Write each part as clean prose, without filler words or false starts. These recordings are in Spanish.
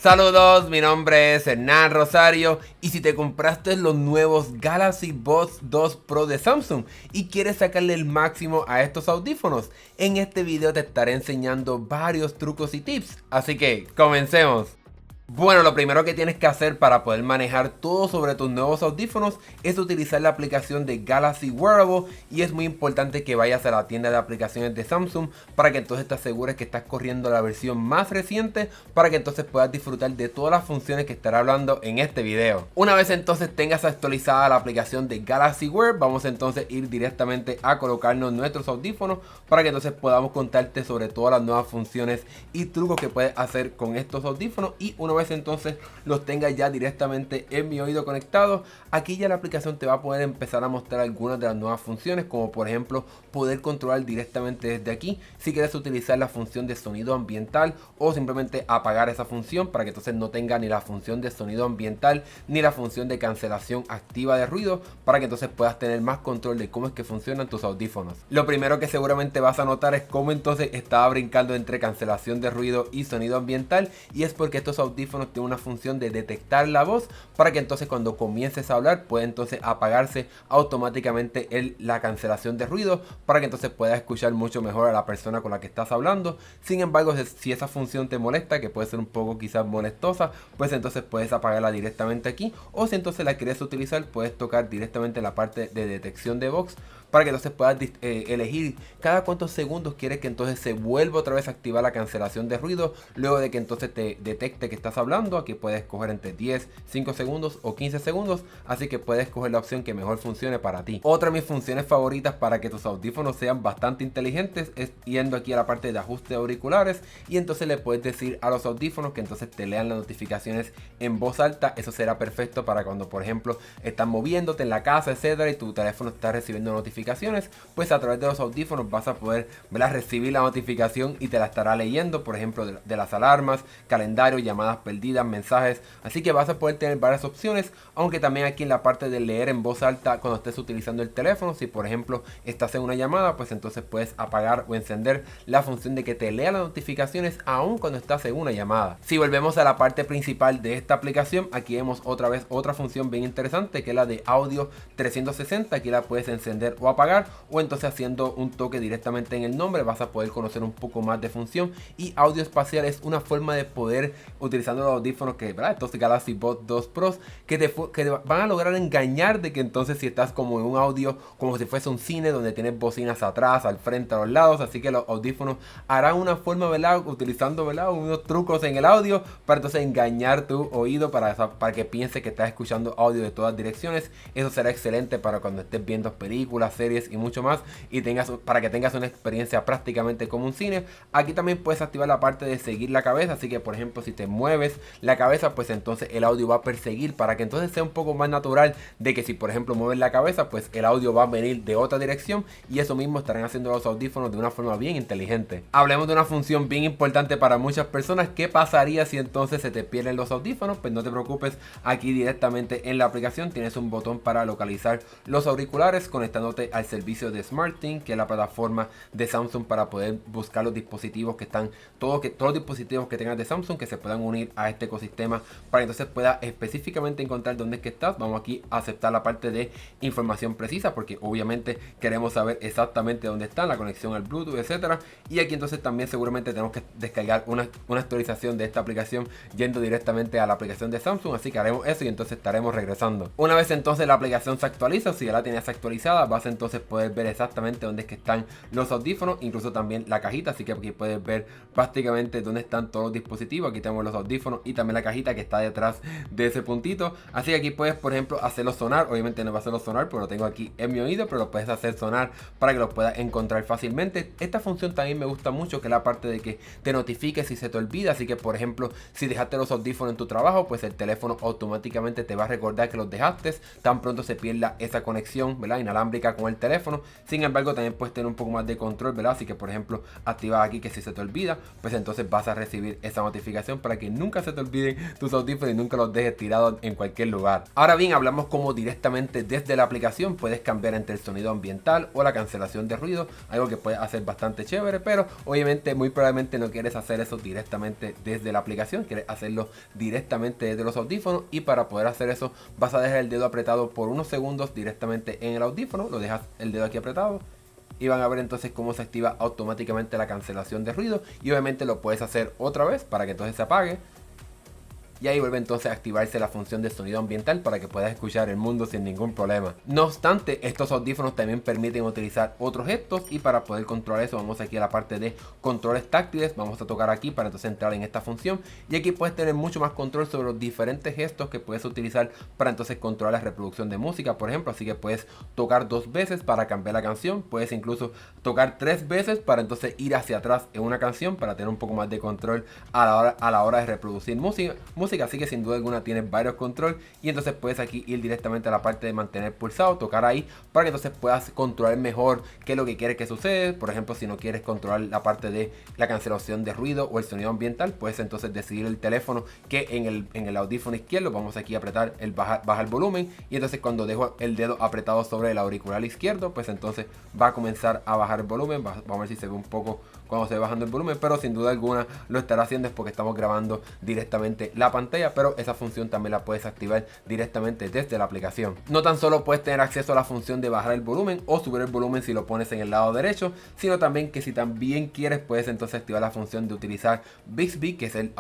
Saludos, mi nombre es Hernán Rosario y si te compraste los nuevos Galaxy Buds 2 Pro de Samsung y quieres sacarle el máximo a estos audífonos, en este video te estaré enseñando varios trucos y tips, así que comencemos. Bueno, lo primero que tienes que hacer para poder manejar todo sobre tus nuevos audífonos es utilizar la aplicación de Galaxy Wearable, y es muy importante que vayas a la tienda de aplicaciones de Samsung para que entonces te asegures que estás corriendo la versión más reciente para que entonces puedas disfrutar de todas las funciones que estaré hablando en este video. Una vez entonces tengas actualizada la aplicación de Galaxy Wear, vamos entonces a ir directamente a colocarnos nuestros audífonos para que entonces podamos contarte sobre todas las nuevas funciones y trucos que puedes hacer con estos audífonos. Y una vez entonces los tengas ya directamente en mi oído conectado, aquí ya la aplicación te va a poder empezar a mostrar algunas de las nuevas funciones, como por ejemplo poder controlar directamente desde aquí si quieres utilizar la función de sonido ambiental o simplemente apagar esa función para que entonces no tenga ni la función de sonido ambiental ni la función de cancelación activa de ruido, para que entonces puedas tener más control de cómo es que funcionan tus audífonos. Lo primero que seguramente vas a notar es cómo entonces estaba brincando entre cancelación de ruido y sonido ambiental, y es porque estos audífonos tienen una función de detectar la voz para que entonces cuando comiences a hablar puede entonces apagarse automáticamente la cancelación de ruido, para que entonces puedas escuchar mucho mejor a la persona con la que estás hablando. Sin embargo, si esa función te molesta, que puede ser un poco quizás molestosa, pues entonces puedes apagarla directamente aquí, o si entonces la quieres utilizar puedes tocar directamente la parte de detección de voz para que entonces puedas elegir cada cuántos segundos quieres que entonces se vuelva otra vez a activar la cancelación de ruido luego de que entonces te detecte que estás hablando. Aquí puedes escoger entre 10, 5 segundos o 15 segundos, así que puedes escoger la opción que mejor funcione para ti. Otra de mis funciones favoritas para que tus audífonos sean bastante inteligentes es yendo aquí a la parte de ajuste de auriculares, y entonces le puedes decir a los audífonos que entonces te lean las notificaciones en voz alta. Eso será perfecto para cuando por ejemplo estás moviéndote en la casa, etcétera, y tu teléfono está recibiendo notificaciones, pues a través de los audífonos vas a poder, ¿verdad?, recibir la notificación y te la estará leyendo, por ejemplo de las alarmas, calendario, llamadas perdidas, mensajes. Así que vas a poder tener varias opciones, aunque también aquí en la parte de leer en voz alta cuando estés utilizando el teléfono, si por ejemplo estás en una llamada, pues entonces puedes apagar o encender la función de que te lea las notificaciones aún cuando estás en una llamada. Si volvemos a la parte principal de esta aplicación, aquí vemos otra vez otra función bien interesante, que es la de audio 360. Aquí la puedes encender o apagar, o entonces haciendo un toque directamente en el nombre vas a poder conocer un poco más de función. Y audio espacial es una forma de poder, utilizando los audífonos que, ¿verdad?, estos Galaxy Buds 2 Pro, que te van a lograr engañar de que entonces si estás como en un audio, como si fuese un cine donde tienes bocinas atrás, al frente, a los lados. Así que los audífonos harán una forma, ¿verdad?, utilizando, ¿verdad?, unos trucos en el audio para entonces engañar tu oído para que piense que estás escuchando audio de todas direcciones. Eso será excelente para cuando estés viendo películas, series y mucho más, y para que tengas una experiencia prácticamente como un cine. Aquí también puedes activar la parte de seguir la cabeza, así que por ejemplo si te mueves la cabeza, pues entonces el audio va a perseguir, para que entonces sea un poco más natural de que si por ejemplo mueves la cabeza, pues el audio va a venir de otra dirección, y eso mismo estarán haciendo los audífonos de una forma bien inteligente. Hablemos de una función bien importante para muchas personas. ¿Qué pasaría si entonces se te pierden los audífonos? Pues no te preocupes, aquí directamente en la aplicación tienes un botón para localizar los auriculares conectándote al servicio de SmartThings, que es la plataforma de Samsung para poder buscar los dispositivos que están, todos los dispositivos que tengas de Samsung que se puedan unir a este ecosistema, para que entonces pueda específicamente encontrar dónde es que estás. Vamos aquí a aceptar la parte de información precisa, porque obviamente queremos saber exactamente dónde está, la conexión al Bluetooth, etcétera. Y aquí entonces también seguramente tenemos que descargar una actualización de esta aplicación yendo directamente a la aplicación de Samsung, así que haremos eso y entonces estaremos regresando. Una vez entonces la aplicación se actualiza, si ya la tenías actualizada, vas a entonces poder ver exactamente dónde es que están los audífonos, incluso también la cajita, así que aquí puedes ver prácticamente dónde están todos los dispositivos. Aquí tenemos los audífonos y también la cajita que está detrás de ese puntito, así que aquí puedes por ejemplo hacerlo sonar. Obviamente no va a hacerlo sonar porque lo tengo aquí en mi oído, pero lo puedes hacer sonar para que lo puedas encontrar fácilmente. Esta función también me gusta mucho, que es la parte de que te notifique si se te olvida, así que por ejemplo si dejaste los audífonos en tu trabajo, pues el teléfono automáticamente te va a recordar que los dejaste tan pronto se pierda esa conexión, ¿verdad?, inalámbrica con el teléfono. Sin embargo, también puedes tener un poco más de control, ¿verdad? Así que, por ejemplo, activas aquí que si se te olvida, pues entonces vas a recibir esa notificación para que nunca se te olviden tus audífonos y nunca los dejes tirados en cualquier lugar. Ahora bien, hablamos como directamente desde la aplicación puedes cambiar entre el sonido ambiental o la cancelación de ruido, algo que puedes hacer bastante chévere, pero obviamente muy probablemente no quieres hacer eso directamente desde la aplicación, quieres hacerlo directamente desde los audífonos, y para poder hacer eso vas a dejar el dedo apretado por unos segundos directamente en el audífono, lo dejas el dedo aquí apretado y van a ver entonces cómo se activa automáticamente la cancelación de ruido, y obviamente lo puedes hacer otra vez para que entonces se apague. Y ahí vuelve entonces a activarse la función de sonido ambiental para que puedas escuchar el mundo sin ningún problema. No obstante, estos audífonos también permiten utilizar otros gestos, y para poder controlar eso vamos aquí a la parte de controles táctiles. Vamos a tocar aquí para entonces entrar en esta función, y aquí puedes tener mucho más control sobre los diferentes gestos que puedes utilizar para entonces controlar la reproducción de música, por ejemplo. Así que puedes tocar 2 veces para cambiar la canción, puedes incluso tocar 3 veces para entonces ir hacia atrás en una canción para tener un poco más de control a la hora de reproducir música. Así que sin duda alguna tienes varios controles, y entonces puedes aquí ir directamente a la parte de mantener pulsado, tocar ahí para que entonces puedas controlar mejor qué es lo que quieres que suceda. Por ejemplo, si no quieres controlar la parte de la cancelación de ruido o el sonido ambiental, puedes entonces decidir el teléfono que en el audífono izquierdo vamos aquí a apretar el baja el volumen, y entonces cuando dejo el dedo apretado sobre el auricular izquierdo, pues entonces va a comenzar a bajar el volumen. Vamos a ver si se ve un poco cuando se va bajando el volumen, pero sin duda alguna lo estará haciendo es porque estamos grabando directamente la pantalla, pero esa función también la puedes activar directamente desde la aplicación. No tan solo puedes tener acceso a la función de bajar el volumen o subir el volumen si lo pones en el lado derecho, sino también que si también quieres puedes entonces activar la función de utilizar Bixby, que es el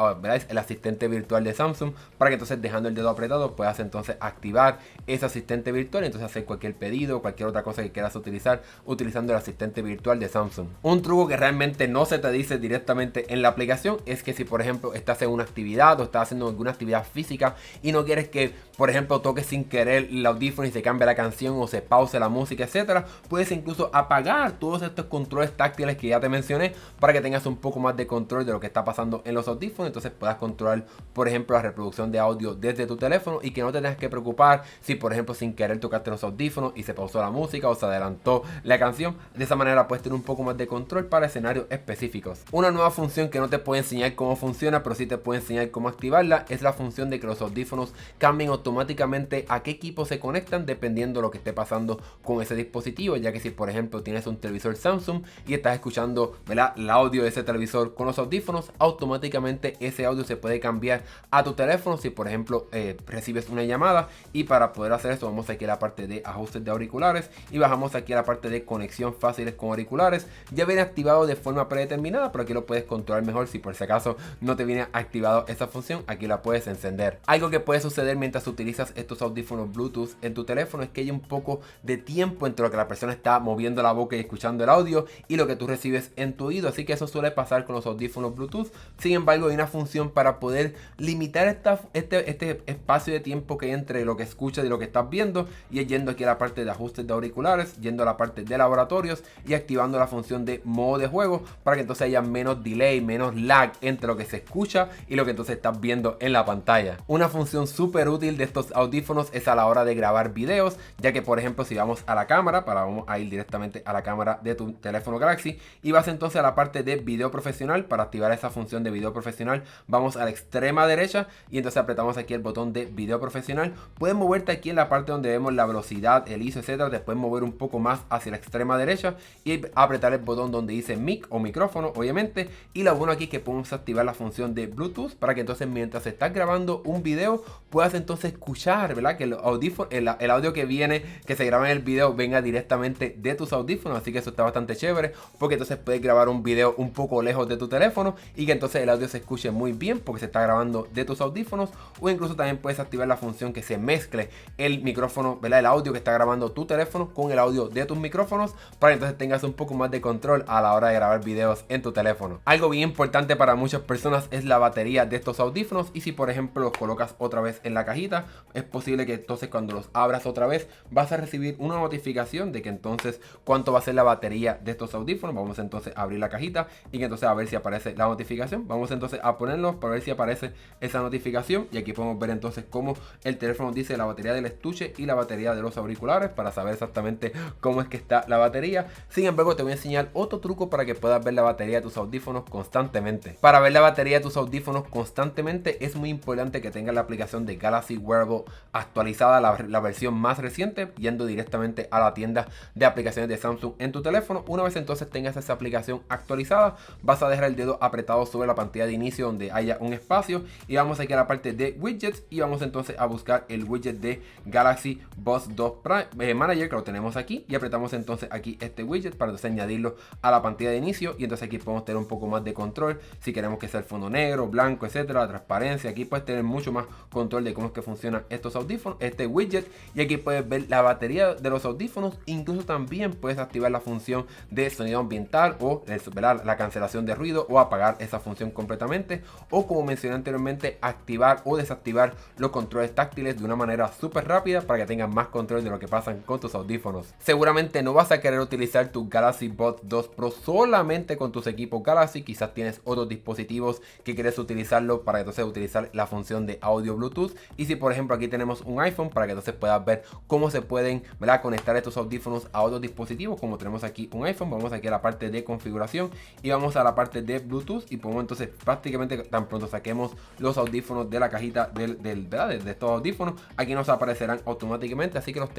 asistente virtual de Samsung, para que entonces dejando el dedo apretado puedas entonces activar ese asistente virtual y entonces hacer cualquier pedido, cualquier otra cosa que quieras utilizar utilizando el asistente virtual de Samsung. Un truco que realmente no se te dice directamente en la aplicación es que si por ejemplo estás en una actividad o estás haciendo alguna actividad física y no quieres que por ejemplo toques sin querer el audífono y se cambie la canción o se pause la música, etcétera, puedes incluso apagar todos estos controles táctiles que ya te mencioné para que tengas un poco más de control de lo que está pasando en los audífonos. Entonces puedas controlar por ejemplo la reproducción de audio desde tu teléfono y que no te tengas que preocupar si por ejemplo sin querer tocaste los audífonos y se pausó la música o se adelantó la canción. De esa manera puedes tener un poco más de control para escenarios específicos. Una nueva función que no te puede enseñar cómo funciona, pero sí te puede enseñar cómo activarla, es la función de que los audífonos cambien automáticamente a qué equipo se conectan dependiendo de lo que esté pasando con ese dispositivo, ya que si por ejemplo tienes un televisor Samsung y estás escuchando, ¿verdad?, el audio de ese televisor con los audífonos, automáticamente ese audio se puede cambiar a tu teléfono si por ejemplo recibes una llamada. Y para poder hacer esto vamos aquí a la parte de ajustes de auriculares y bajamos aquí a la parte de conexión fáciles con auriculares. Ya viene activado de forma predeterminada, pero aquí lo puedes controlar mejor si por si acaso no te viene activado esa función. Aquí la puedes encender. Algo que puede suceder mientras utilizas estos audífonos Bluetooth en tu teléfono es que hay un poco de tiempo entre lo que la persona está moviendo la boca y escuchando el audio y lo que tú recibes en tu oído, así que eso suele pasar con los audífonos Bluetooth. Sin embargo, hay una función para poder limitar este espacio de tiempo que hay entre lo que escuchas y lo que estás viendo, y es yendo aquí a la parte de ajustes de auriculares, yendo a la parte de laboratorios y activando la función de modo de juego para que entonces haya menos delay, menos lag entre lo que se escucha y lo que entonces estás viendo en la pantalla. Una función súper útil de estos audífonos es a la hora de grabar videos, ya que por ejemplo si vamos a la cámara, vamos a ir directamente a la cámara de tu teléfono Galaxy y vas entonces a la parte de video profesional. Para activar esa función de video profesional vamos a la extrema derecha y entonces apretamos aquí el botón de video profesional. Puedes moverte aquí en la parte donde vemos la velocidad, el ISO, etcétera. Te puedes mover un poco más hacia la extrema derecha y apretar el botón donde dice mic o micrófono, obviamente. Y lo bueno aquí es que podemos activar la función de Bluetooth para que entonces mientras estás grabando un video puedas entonces escuchar, ¿verdad?, que el audio que viene, que se graba en el video, venga directamente de tus audífonos. Así que eso está bastante chévere porque entonces puedes grabar un video un poco lejos de tu teléfono y que entonces el audio se escuche muy bien porque se está grabando de tus audífonos. O incluso también puedes activar la función que se mezcle el micrófono, ¿verdad?, el audio que está grabando tu teléfono con el audio de tus micrófonos para que entonces tengas un poco más de control a la hora de grabar grabar videos en tu teléfono. Algo bien importante para muchas personas es la batería de estos audífonos, y si por ejemplo los colocas otra vez en la cajita, es posible que entonces cuando los abras otra vez vas a recibir una notificación de que entonces cuánto va a ser la batería de estos audífonos. Vamos entonces a abrir la cajita y que entonces a ver si aparece la notificación. Vamos entonces a ponerlos para ver si aparece esa notificación, y aquí podemos ver entonces cómo el teléfono dice la batería del estuche y la batería de los auriculares para saber exactamente cómo es que está la batería. Sin embargo, te voy a enseñar otro truco para que puedas ver la batería de tus audífonos constantemente. Para ver la batería de tus audífonos constantemente es muy importante que tengas la aplicación de Galaxy Wearable actualizada, la versión más reciente, yendo directamente a la tienda de aplicaciones de Samsung en tu teléfono. Una vez entonces tengas esa aplicación actualizada, vas a dejar el dedo apretado sobre la pantalla de inicio donde haya un espacio, y vamos aquí a la parte de widgets y vamos entonces a buscar el widget de Galaxy Buds 2 Manager, que lo tenemos aquí, y apretamos entonces aquí este widget para entonces añadirlo a la pantalla de inicio, y entonces aquí podemos tener un poco más de control si queremos que sea el fondo negro, blanco, etcétera, la transparencia. Aquí puedes tener mucho más control de cómo es que funcionan estos audífonos, este widget, y aquí puedes ver la batería de los audífonos. Incluso también puedes activar la función de sonido ambiental o la cancelación de ruido, o apagar esa función completamente, o como mencioné anteriormente, activar o desactivar los controles táctiles de una manera súper rápida para que tengas más control de lo que pasa con tus audífonos. Seguramente no vas a querer utilizar tu Galaxy Buds 2 Pro solamente con tus equipos Galaxy. Quizás tienes otros dispositivos que quieres utilizarlo para entonces utilizar la función de audio Bluetooth. Y si por ejemplo aquí tenemos un iPhone, para que entonces puedas ver cómo se pueden, ¿verdad?, conectar estos audífonos a otros dispositivos. Como tenemos aquí un iPhone, vamos aquí a la parte de configuración y vamos a la parte de Bluetooth, y podemos entonces prácticamente tan pronto saquemos los audífonos de la cajita de estos audífonos, aquí nos aparecerán automáticamente. Así que los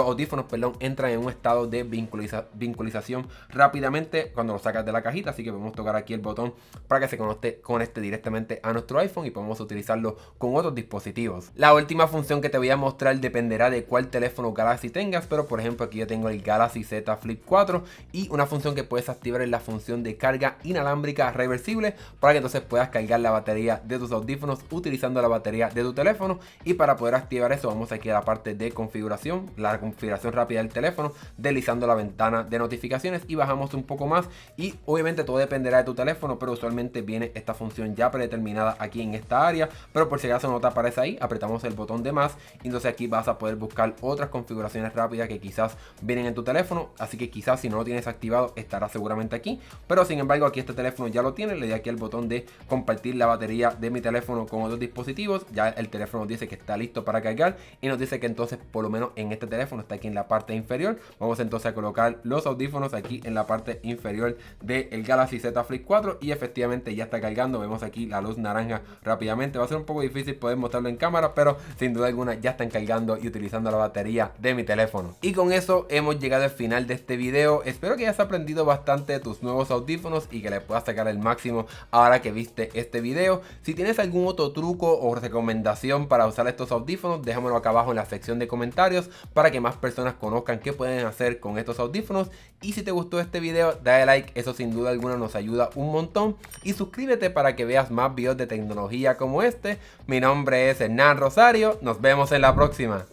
audífonos entran en un estado de vinculación rápidamente cuando los sacas de la cajita. Así que podemos tocar aquí el botón para que se conecte directamente a nuestro iPhone y podemos utilizarlo con otros dispositivos. La última función que te voy a mostrar dependerá de cuál teléfono Galaxy tengas, pero por ejemplo aquí yo tengo el Galaxy Z Flip 4, y una función que puedes activar es la función de carga inalámbrica reversible, para que entonces puedas cargar la batería de tus audífonos utilizando la batería de tu teléfono. Y para poder activar eso, vamos aquí a la parte de configuración, la configuración rápida del teléfono, deslizando la ventana de notificaciones y bajamos un poco más, y obviamente todo dependerá de tu teléfono, pero usualmente viene esta función ya predeterminada aquí en esta área. Pero por si acaso no te aparece ahí, apretamos el botón de más, y entonces aquí vas a poder buscar otras configuraciones rápidas que quizás vienen en tu teléfono. Así que quizás si no lo tienes activado estará seguramente aquí, pero sin embargo aquí este teléfono ya lo tiene. Le doy aquí el botón de compartir la batería de mi teléfono con otros dispositivos. Ya el teléfono dice que está listo para cargar, y nos dice que entonces por lo menos en este teléfono está aquí en la parte inferior. Vamos entonces a colocar los audífonos aquí en la parte inferior del Galaxy Z Flip 4, y efectivamente ya está cargando. Vemos aquí la luz naranja rápidamente. Va a ser un poco difícil poder mostrarlo en cámara, pero sin duda alguna ya están cargando y utilizando la batería de mi teléfono. Y con eso hemos llegado al final de este video. Espero que hayas aprendido bastante de tus nuevos audífonos y que le puedas sacar el máximo ahora que viste este video. Si tienes algún otro truco o recomendación para usar estos audífonos, déjamelo acá abajo en la sección de comentarios para que más personas conozcan qué pueden hacer con estos audífonos. Y si te gustó este video, dale like, eso sin duda alguna nos ayuda un montón, y suscríbete para que veas más videos de tecnología como este. Mi nombre es Hernán Rosario, nos vemos en la próxima.